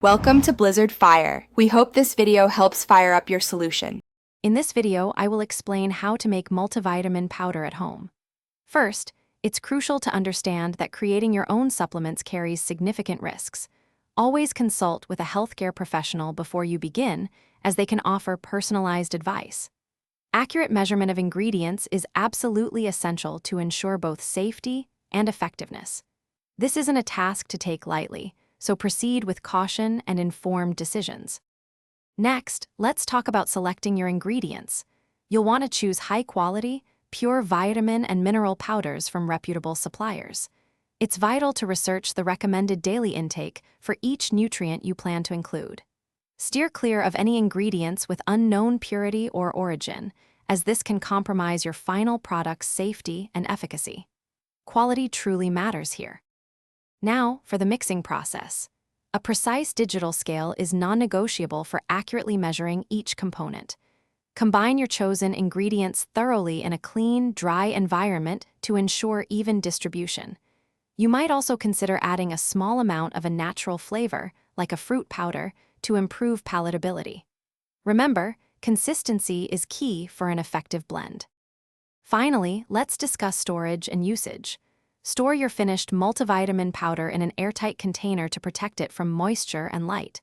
Welcome to Blizzard Fire. We hope this video helps fire up your solution. In this video, I will explain how to make multivitamin powder at home. First, it's crucial to understand that creating your own supplements carries significant risks. Always consult with a healthcare professional before you begin, as they can offer personalized advice. Accurate measurement of ingredients is absolutely essential to ensure both safety and effectiveness. This isn't a task to take lightly, so proceed with caution and informed decisions. Next, let's talk about selecting your ingredients. You'll want to choose high-quality, pure vitamin and mineral powders from reputable suppliers. It's vital to research the recommended daily intake for each nutrient you plan to include. Steer clear of any ingredients with unknown purity or origin, as this can compromise your final product's safety and efficacy. Quality truly matters here. Now, for the mixing process. A precise digital scale is non-negotiable for accurately measuring each component. Combine your chosen ingredients thoroughly in a clean, dry environment to ensure even distribution. You might also consider adding a small amount of a natural flavor, like a fruit powder, to improve palatability. Remember, consistency is key for an effective blend. Finally, let's discuss storage and usage. Store your finished multivitamin powder in an airtight container to protect it from moisture and light.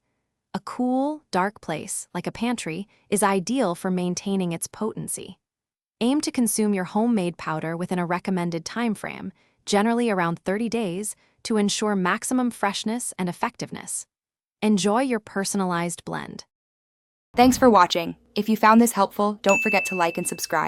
A cool, dark place, like a pantry, is ideal for maintaining its potency. Aim to consume your homemade powder within a recommended time frame, generally around 30 days, to ensure maximum freshness and effectiveness. Enjoy your personalized blend. Thanks for watching. If you found this helpful, don't forget to like and subscribe.